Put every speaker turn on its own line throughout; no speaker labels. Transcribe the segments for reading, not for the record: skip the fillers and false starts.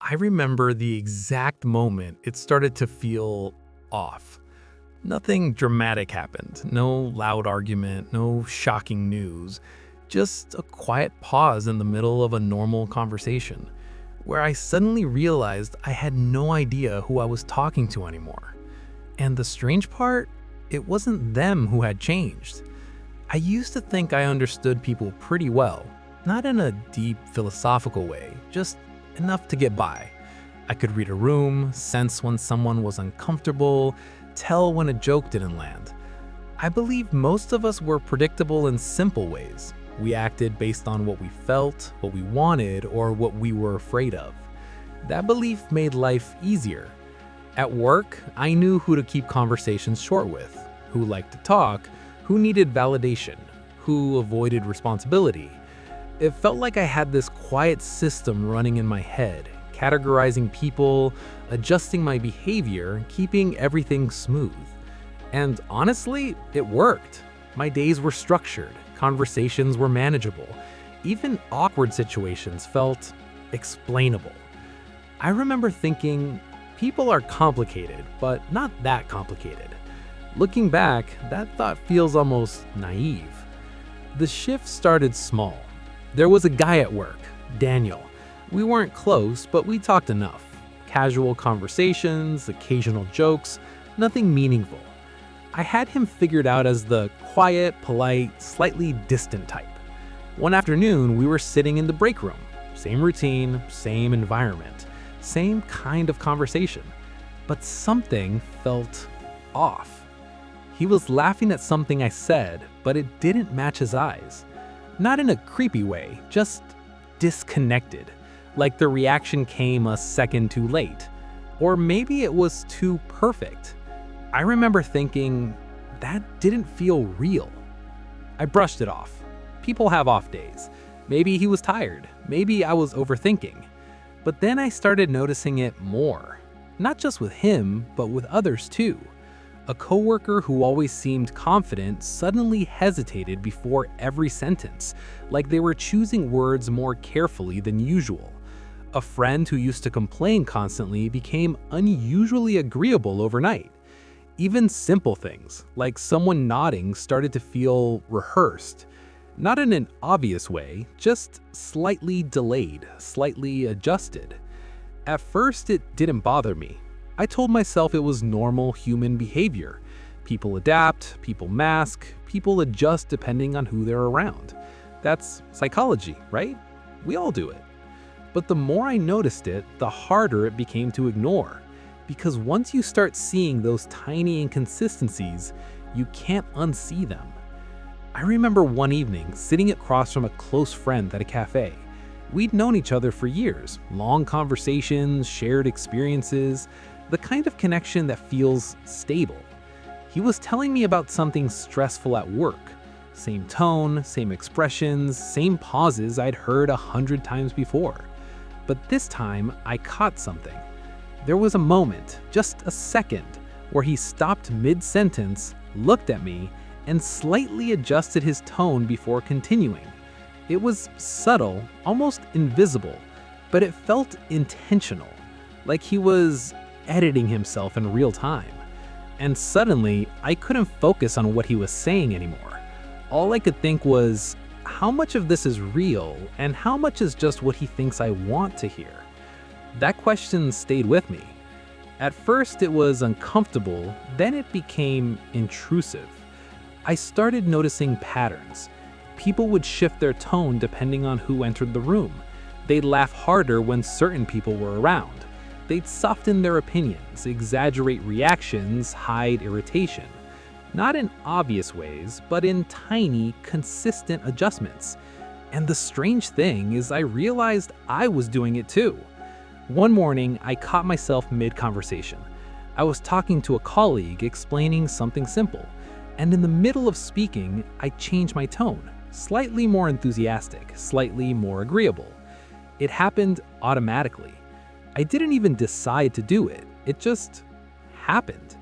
I remember the exact moment it started to feel off. Nothing dramatic happened, no loud argument, no shocking news, just a quiet pause in the middle of a normal conversation, where I suddenly realized I had no idea who I was talking to anymore. And the strange part, it wasn't them who had changed. I used to think I understood people pretty well, not in a deep philosophical way, just enough to get by. I could read a room, sense when someone was uncomfortable, tell when a joke didn't land. I believe most of us were predictable in simple ways. We acted based on what we felt, what we wanted, or what we were afraid of. That belief made life easier. At work, I knew who to keep conversations short with, who liked to talk, who needed validation, who avoided responsibility. It felt like I had this quiet system running in my head, categorizing people, adjusting my behavior, keeping everything smooth. And honestly, it worked. My days were structured, conversations were manageable, even awkward situations felt explainable. I remember thinking, people are complicated, but not that complicated. Looking back, that thought feels almost naive. The shift started small. There was a guy at work, Daniel. We weren't close, but we talked enough. Casual conversations, occasional jokes, nothing meaningful. I had him figured out as the quiet, polite, slightly distant type. One afternoon, we were sitting in the break room. Same routine, same environment, same kind of conversation. But something felt off. He was laughing at something I said, but it didn't match his eyes. Not in a creepy way, just disconnected. Like the reaction came a second too late. Or maybe it was too perfect. I remember thinking, that didn't feel real. I brushed it off. People have off days. Maybe he was tired. Maybe I was overthinking. But then I started noticing it more. Not just with him, but with others too. A coworker who always seemed confident suddenly hesitated before every sentence, like they were choosing words more carefully than usual. A friend who used to complain constantly became unusually agreeable overnight. Even simple things, like someone nodding, started to feel rehearsed. Not in an obvious way, just slightly delayed, slightly adjusted. At first, it didn't bother me. I told myself it was normal human behavior. People adapt, people mask, people adjust depending on who they're around. That's psychology, right? We all do it. But the more I noticed it, the harder it became to ignore. Because once you start seeing those tiny inconsistencies, you can't unsee them. I remember one evening sitting across from a close friend at a cafe. We'd known each other for years, long conversations, shared experiences, the kind of connection that feels stable. He was telling me about something stressful at work. Same tone, same expressions, same pauses I'd heard 100 times before. But this time, I caught something. There was a moment, just a second, where he stopped mid-sentence, looked at me, and slightly adjusted his tone before continuing. It was subtle, almost invisible, but it felt intentional, like he was editing himself in real time. And suddenly, I couldn't focus on what he was saying anymore. All I could think was, how much of this is real and how much is just what he thinks I want to hear? That question stayed with me. At first, it was uncomfortable, then it became intrusive. I started noticing patterns. People would shift their tone depending on who entered the room. They'd laugh harder when certain people were around. They'd soften their opinions, exaggerate reactions, hide irritation. Not in obvious ways, but in tiny, consistent adjustments. And the strange thing is I realized I was doing it too. One morning, I caught myself mid-conversation. I was talking to a colleague explaining something simple, and in the middle of speaking, I changed my tone, slightly more enthusiastic, slightly more agreeable. It happened automatically. I didn't even decide to do it. It just happened.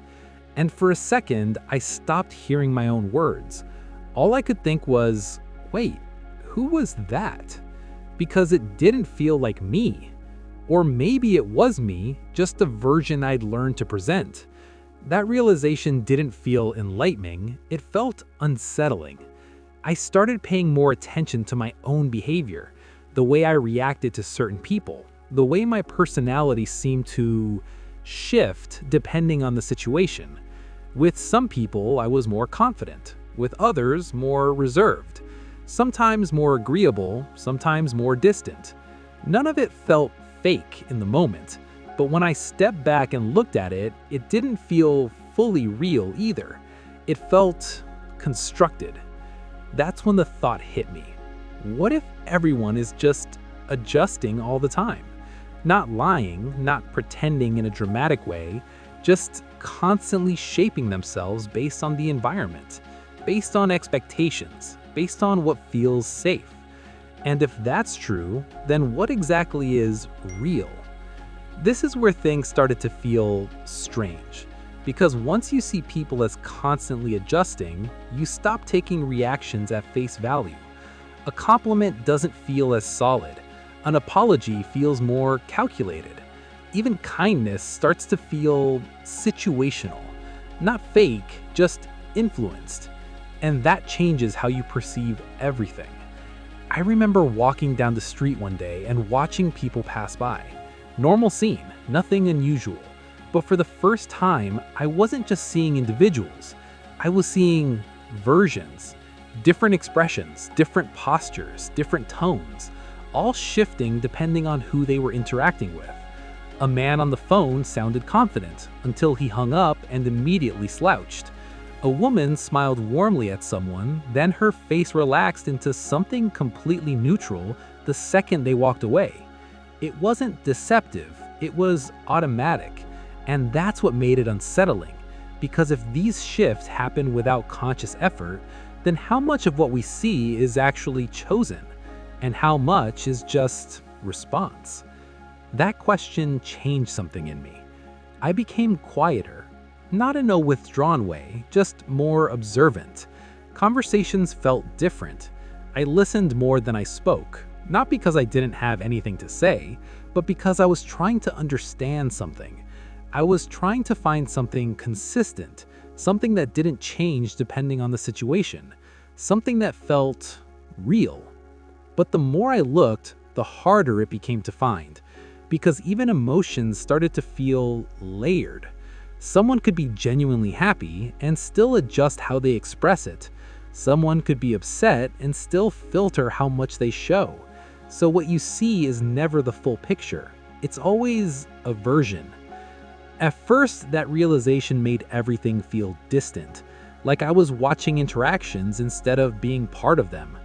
And for a second, I stopped hearing my own words. All I could think was, wait, who was that? Because it didn't feel like me.
Or maybe it was me, just a version I'd learned to present. That realization didn't feel enlightening, it felt unsettling. I started paying more attention to my own behavior, the way I reacted to certain people, the way my personality seemed to shift depending on the situation. With some people, I was more confident. With others, more reserved. Sometimes more agreeable, sometimes more distant. None of it felt fake in the moment, but when I stepped back and looked at it, it didn't feel fully real either. It felt constructed. That's when the thought hit me. What if everyone is just adjusting all the time? Not lying, not pretending in a dramatic way, just constantly shaping themselves based on the environment, based on expectations, based on what feels safe. And if that's true, then what exactly is real? This is where things started to feel strange. Because once you see people as constantly adjusting, you stop taking reactions at face value. A compliment doesn't feel as solid. An apology feels more calculated. Even kindness starts to feel situational. Not fake, just influenced. And that changes how you perceive everything. I remember walking down the street one day and watching people pass by. Normal scene, nothing unusual. But for the first time, I wasn't just seeing individuals. I was seeing versions, different expressions, different postures, different tones, all shifting depending on who they were interacting with. A man on the phone sounded confident until he hung up and immediately slouched. A woman smiled warmly at someone, then her face relaxed into something completely neutral the second they walked away. It wasn't deceptive, it was automatic. And that's what made it unsettling, because if these shifts happen without conscious effort, then how much of what we see is actually chosen, and how much is just response? That question changed something in me. I became quieter, not in a withdrawn way, just more observant. Conversations felt different. I listened more than I spoke, not because I didn't have anything to say, but because I was trying to understand something. I was trying to find something consistent, something that didn't change depending on the situation, something that felt real. But the more I looked, the harder it became to find, because even emotions started to feel layered. Someone could be genuinely happy and still adjust how they express it. Someone could be upset and still filter how much they show. So what you see is never the full picture. It's always a version. At first, that realization made everything feel distant, like I was watching interactions instead of being part of them.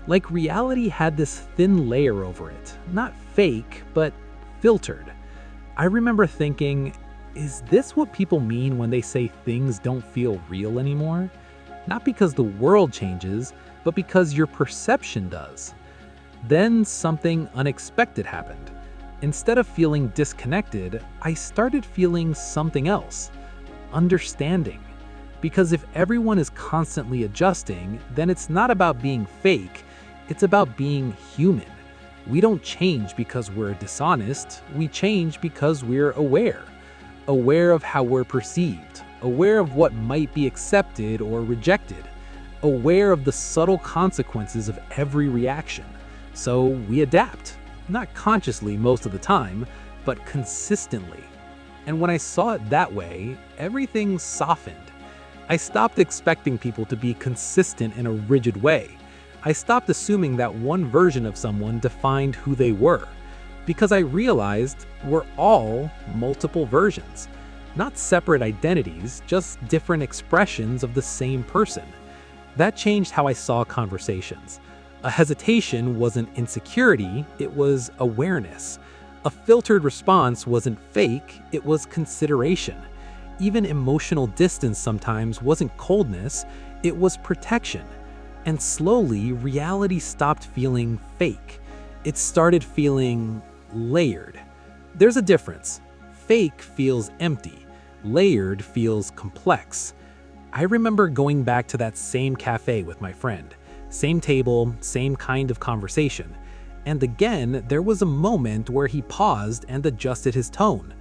Like reality had this thin layer over it, not fake, but filtered. I remember thinking, is this what people mean when they say things don't feel real anymore? Not because the world changes, but because your perception does. Then something unexpected happened. Instead of feeling disconnected, I started feeling something else, understanding. Because if everyone is constantly adjusting, then it's not about being fake, it's about being human. We don't change because we're dishonest, we change because we're aware. Aware of how we're perceived, aware of what might be accepted or rejected, aware of the subtle consequences of every reaction. So we adapt. Not consciously most of the time, but consistently. And when I saw it that way, everything softened. I stopped expecting people to be consistent in a rigid way. I stopped assuming that one version of someone defined who they were, because I realized we're all multiple versions, not separate identities, just different expressions of the same person. That changed how I saw conversations. A hesitation wasn't insecurity, it was awareness. A filtered response wasn't fake, it was consideration. Even emotional distance sometimes wasn't coldness, it was protection. And slowly, reality stopped feeling fake. It started feeling layered. There's a difference. Fake feels empty. Layered feels complex. I remember going back to that same cafe with my friend. Same table, same kind of conversation. And again, there was a moment where he paused and adjusted his tone.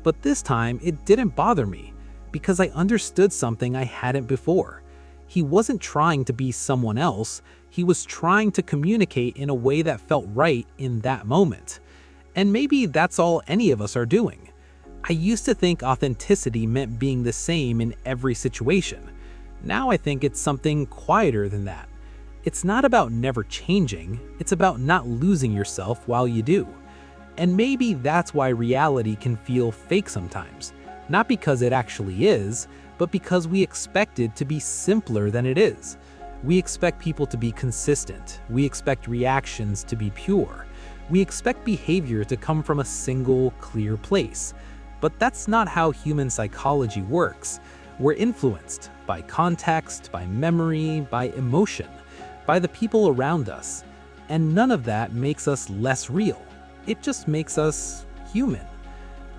But this time, it didn't bother me, because I understood something I hadn't before. He wasn't trying to be someone else, he was trying to communicate in a way that felt right in that moment. And maybe that's all any of us are doing. I used to think authenticity meant being the same in every situation. Now I think it's something quieter than that. It's not about never changing, it's about not losing yourself while you do. And maybe that's why reality can feel fake sometimes. Not because it actually is, but because we expect it to be simpler than it is. We expect people to be consistent. We expect reactions to be pure. We expect behavior to come from a single, clear place. But that's not how human psychology works. We're influenced by context, by memory, by emotion, by the people around us. And none of that makes us less real. It just makes us human.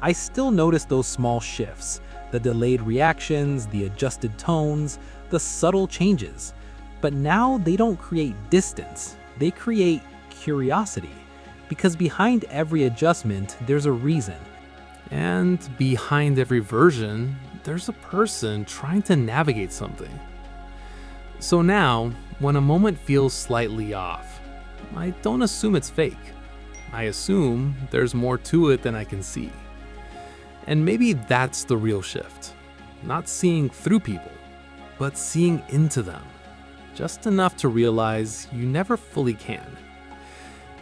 I still notice those small shifts, the delayed reactions, the adjusted tones, the subtle changes. But now they don't create distance, they create curiosity. Because behind every adjustment, there's a reason.
And behind every version, there's a person trying to navigate something. So now, when a moment feels slightly off, I don't assume it's fake. I assume there's more to it than I can see. And maybe that's the real shift. Not seeing through people, but seeing into them. Just enough to realize you never fully can.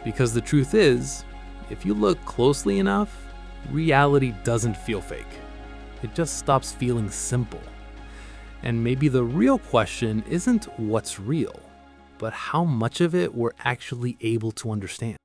Because the truth is, if you look closely enough, reality doesn't feel fake. It just stops feeling simple. And maybe the real question isn't what's real, but how much of it we're actually able to understand.